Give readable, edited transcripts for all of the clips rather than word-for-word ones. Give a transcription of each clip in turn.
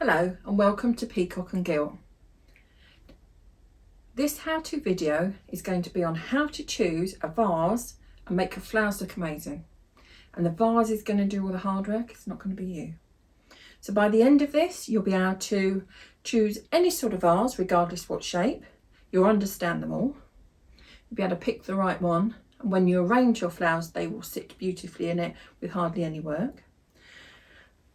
Hello and welcome to Peacock and Gill. This how-to video is going to be on how to choose a vase and make your flowers look amazing. And the vase is going to do all the hard work, it's not going to be you. So by the end of this, you'll be able to choose any sort of vase, regardless what shape. You'll understand them all. You'll be able to pick the right one. And when you arrange your flowers, they will sit beautifully in it with hardly any work.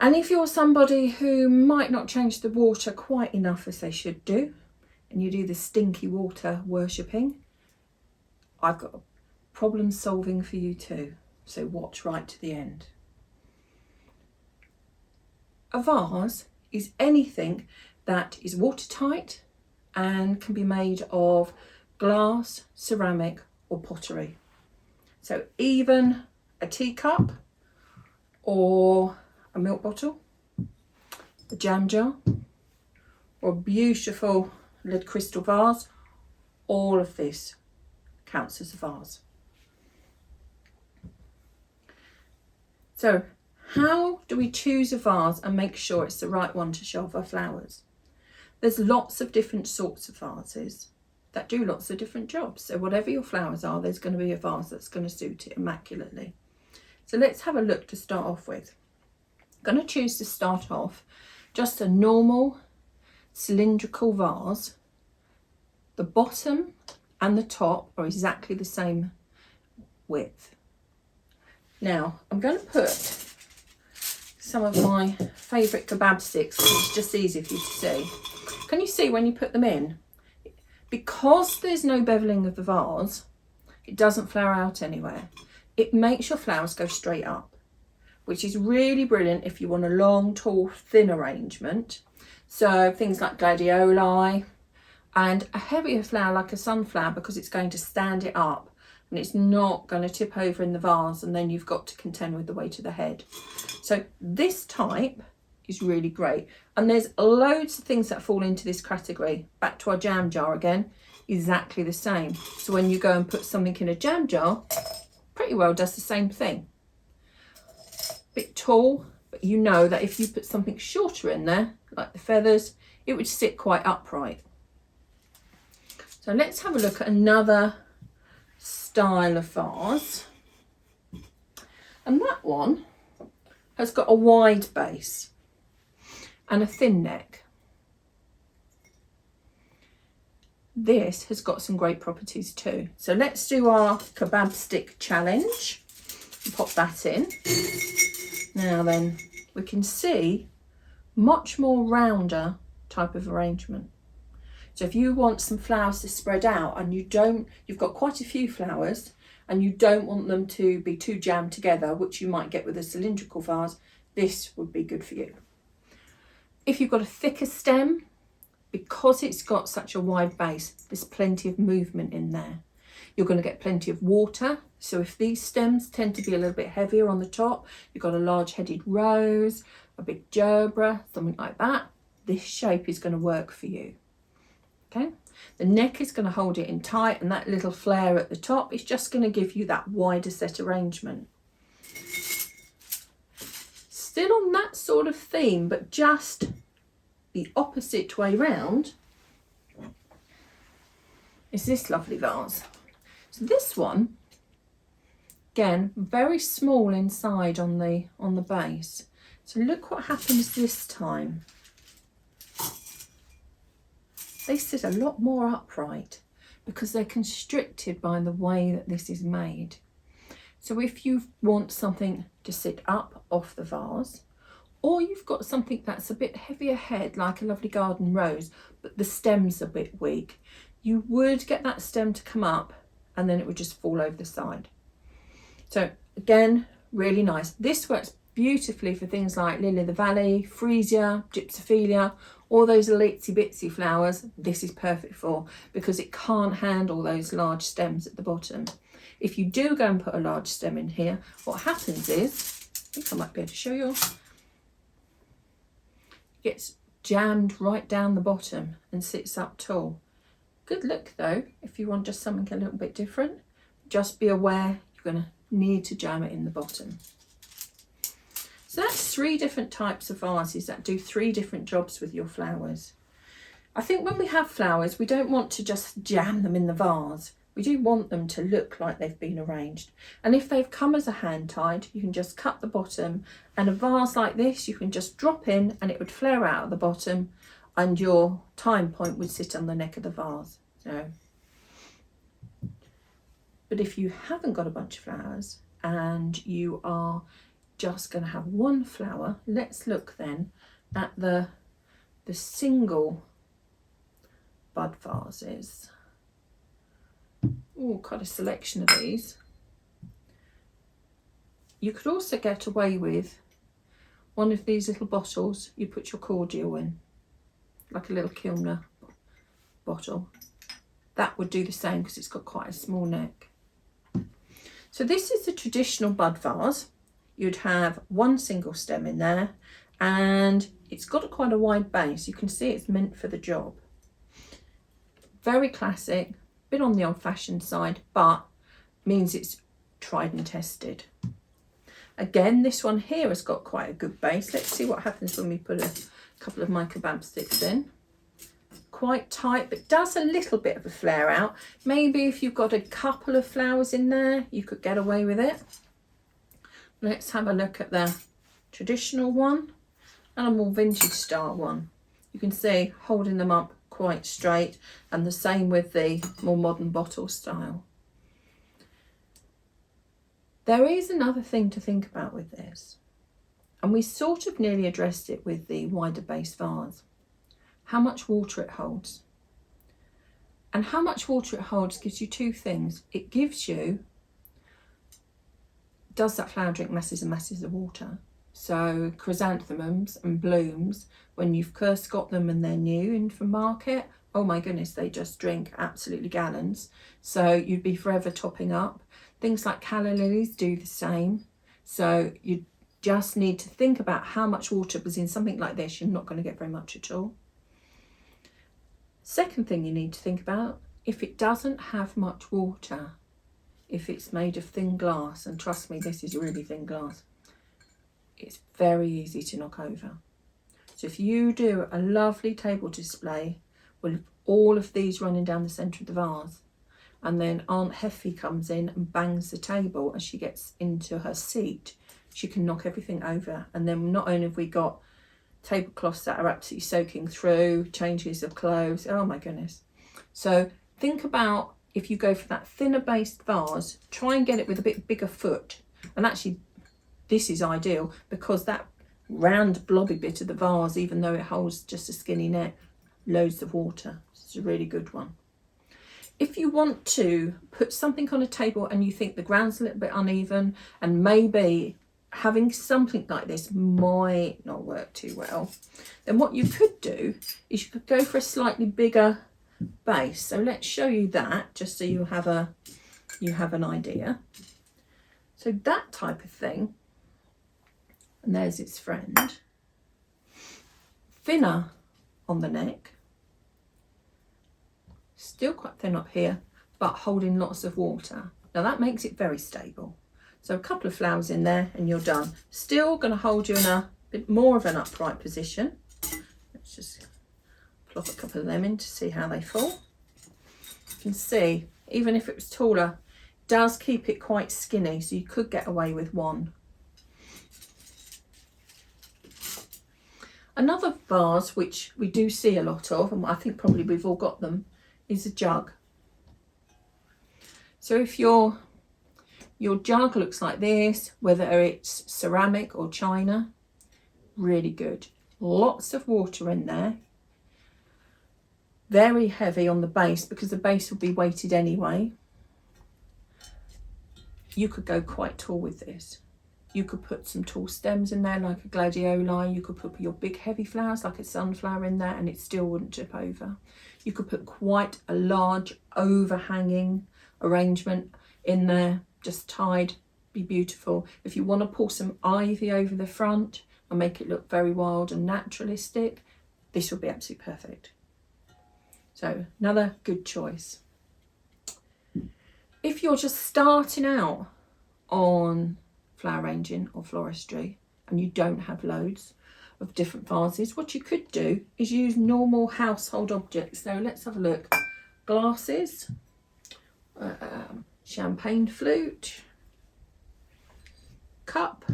And if you're somebody who might not change the water quite enough as they should do, and you do the stinky water worshipping, I've got problem solving for you too. So watch right to the end. A vase is anything that is watertight and can be made of glass, ceramic or pottery. So even a teacup or a milk bottle, a jam jar, or a beautiful lead crystal vase, all of this counts as a vase. So how do we choose a vase and make sure it's the right one to show off our flowers? There's lots of different sorts of vases that do lots of different jobs. So whatever your flowers are, there's going to be a vase that's going to suit it immaculately. So let's have a look to start off with. I'm going to choose to start off just a normal cylindrical vase. The bottom and the top are exactly the same width. Now I'm going to put some of my favourite kebab sticks, it's just easy for you to see. Can you see when you put them in? Because there's no bevelling of the vase, it doesn't flower out anywhere. It makes your flowers go straight up, which is really brilliant if you want a long, tall, thin arrangement. So things like gladioli, and a heavier flower like a sunflower, because it's going to stand it up and it's not going to tip over in the vase, and then you've got to contend with the weight of the head. So this type is really great, and there's loads of things that fall into this category. Back to our jam jar again, exactly the same. So when you go and put something in a jam jar, pretty well does the same thing. Bit tall, but you know that if you put something shorter in there, like the feathers, it would sit quite upright. So let's have a look at another style of vase, and that one has got a wide base and a thin neck. This has got some great properties too. So let's do our kebab stick challenge and pop that in. Now then, we can see much more rounder type of arrangement. So if you want some flowers to spread out and you've got quite a few flowers and you don't want them to be too jammed together, which you might get with a cylindrical vase, this would be good for you. If you've got a thicker stem, because it's got such a wide base, there's plenty of movement in there. You're going to get plenty of water. So if these stems tend to be a little bit heavier on the top, you've got a large headed rose, a big gerbera, something like that, this shape is going to work for you. Okay, the neck is going to hold it in tight, and that little flare at the top is just going to give you that wider set arrangement. Still on that sort of theme, but just the opposite way round, is this lovely vase. So this one, again, very small inside on the base. So look what happens this time. They sit a lot more upright because they're constricted by the way that this is made. So if you want something to sit up off the vase, or you've got something that's a bit heavier head, like a lovely garden rose, but the stem's a bit weak, you would get that stem to come up and then it would just fall over the side. So again, really nice. This works beautifully for things like lily of the valley, freesia, gypsophilia, all those itsy bitsy flowers. This is perfect for, because it can't handle those large stems at the bottom. If you do go and put a large stem in here, what happens is, I think I might be able to show you, it gets jammed right down the bottom and sits up tall. Good look though, if you want just something a little bit different. Just be aware you're going to need to jam it in the bottom. So So that's 3 different types of vases that do 3 different jobs with your flowers. I think when we have flowers, we don't want to just jam them in the vase. We do want them to look like they've been arranged. And if they've come as a hand tied, you can just cut the bottom, and a vase like this, you can just drop in and it would flare out at the bottom and your time point would sit on the neck of the vase. So, but if you haven't got a bunch of flowers and you are just going to have one flower, let's look then at the single bud vases. Oh, quite a selection of these. You could also get away with one of these little bottles you put your cordial in, like a little Kilner bottle. That would do the same because it's got quite a small neck. So this is the traditional bud vase. You'd have one single stem in there, and it's got quite a wide base. You can see it's meant for the job. Very classic, bit on the old-fashioned side, but means it's tried and tested. Again, this one here has got quite a good base. Let's see what happens when we put a couple of microbab sticks in. Quite tight, but does a little bit of a flare out. Maybe if you've got a couple of flowers in there, you could get away with it. Let's have a look at the traditional one and a more vintage style one. You can see holding them up quite straight, and the same with the more modern bottle style. There is another thing to think about with this, and we sort of nearly addressed it with the wider base vase. How much water it holds. And how much water it holds gives you 2 things. It gives you, does that flower drink masses and masses of water? So chrysanthemums and blooms, when you've first got them and they're new in from market, oh my goodness, they just drink absolutely gallons. So you'd be forever topping up. Things like calla lilies do the same. So you just need to think about how much water was in something like this. You're not going to get very much at all. Second thing you need to think about, if it doesn't have much water, if it's made of thin glass, and trust me, this is really thin glass, it's very easy to knock over. So if you do a lovely table display with all of these running down the centre of the vase, and then Aunt Heffy comes in and bangs the table as she gets into her seat, she can knock everything over. And then not only have we got tablecloths that are absolutely soaking through, changes of clothes, oh my goodness. So think about, if you go for that thinner based vase, try and get it with a bit bigger foot. And actually this is ideal because that round blobby bit of the vase, even though it holds just a skinny neck, loads of water. It's a really good one. If you want to put something on a table and you think the ground's a little bit uneven and maybe having something like this might not work too well, then what you could do is you could go for a slightly bigger base. So let's show you that just so you have an idea. So that type of thing, and there's its friend, thinner on the neck, still quite thin up here, but holding lots of water. Now that makes it very stable. So a couple of flowers in there and you're done. Still going to hold you in a bit more of an upright position. Let's just plop a couple of them in to see how they fall. You can see, even if it was taller, it does keep it quite skinny, so you could get away with one. Another vase which we do see a lot of, and I think probably we've all got them, is a jug. So if your jug looks like this, whether it's ceramic or china, really good. Lots of water in there. Very heavy on the base because the base will be weighted anyway. You could go quite tall with this. You could put some tall stems in there like a gladioli. You could put your big heavy flowers like a sunflower in there and it still wouldn't tip over. You could put quite a large overhanging arrangement in there, just tied, be beautiful. If you want to pull some ivy over the front and make it look very wild and naturalistic, this would be absolutely perfect. So another good choice. If you're just starting out on flower arranging or floristry and you don't have loads of different vases, what you could do is use normal household objects. So let's have a look. Glasses, champagne flute, cup,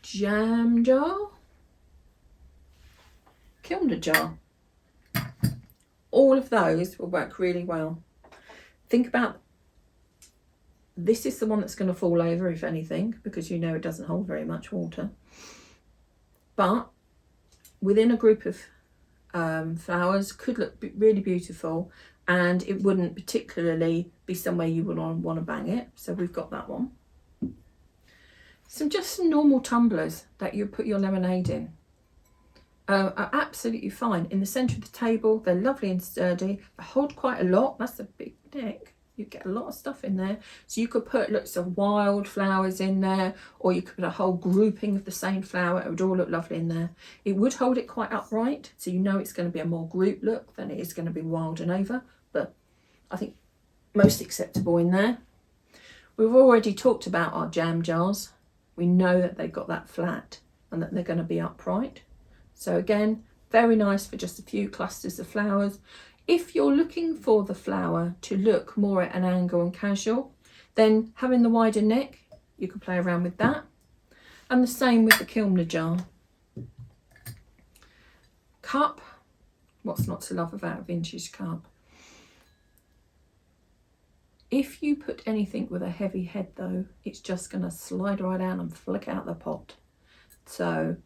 jam jar, kilner jar. All of those will work really well. Think about, this is the one that's going to fall over if anything, because you know it doesn't hold very much water. But within a group of flowers, could look really beautiful, and it wouldn't particularly be somewhere you would want to bang it. So we've got that one. Just some normal tumblers that you put your lemonade in are absolutely fine. In the centre of the table, they're lovely and sturdy. They hold quite a lot. That's a big neck. You get a lot of stuff in there. So you could put lots of wild flowers in there, or you could put a whole grouping of the same flower. It would all look lovely in there. It would hold it quite upright, so you know it's going to be a more group look than it is going to be wild and over, but I think most acceptable in there. We've already talked about our jam jars. We know that they've got that flat and that they're going to be upright. So again, very nice for just a few clusters of flowers. If you're looking for the flower to look more at an angle and casual, then having the wider neck, you could play around with that. And the same with the kilner jar. Cup, what's not to love about a vintage cup? If you put anything with a heavy head though, it's just going to slide right down and flick out the pot. So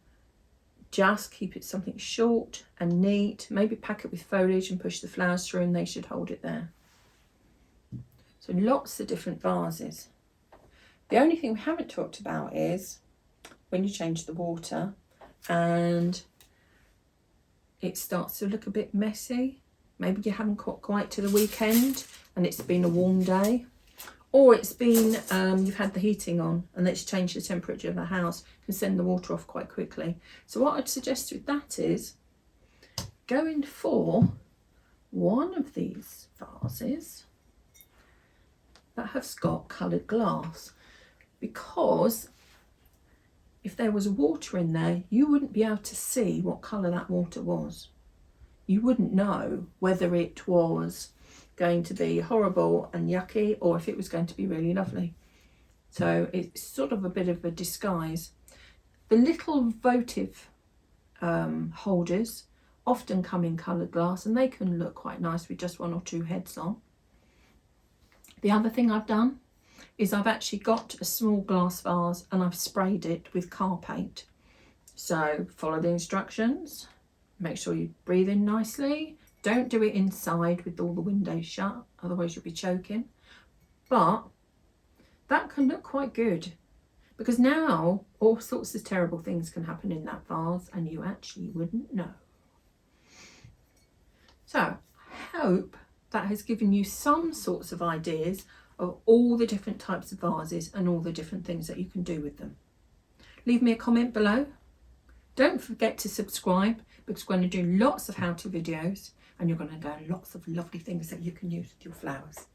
just keep it something short and neat, maybe pack it with foliage and push the flowers through and they should hold it there. So lots of different vases. The only thing we haven't talked about is when you change the water and it starts to look a bit messy. Maybe you haven't got quite to the weekend and it's been a warm day, or it's been, you've had the heating on and it's changed the temperature of the house, can send the water off quite quickly. So what I'd suggest with that is going for one of these vases that has got coloured glass, because if there was water in there, you wouldn't be able to see what colour that water was. You wouldn't know whether it was going to be horrible and yucky or if it was going to be really lovely. So it's sort of a bit of a disguise. The little votive holders often come in coloured glass and they can look quite nice with just one or two heads on. The other thing I've done is I've actually got a small glass vase and I've sprayed it with car paint. So follow the instructions, make sure you breathe in nicely. Don't do it inside with all the windows shut, otherwise you'll be choking. But that can look quite good, because now all sorts of terrible things can happen in that vase and you actually wouldn't know. So I hope that has given you some sorts of ideas of all the different types of vases and all the different things that you can do with them. Leave me a comment below. Don't forget to subscribe, because we're going to do lots of how-to videos and you're going to learn lots of lovely things that you can use with your flowers.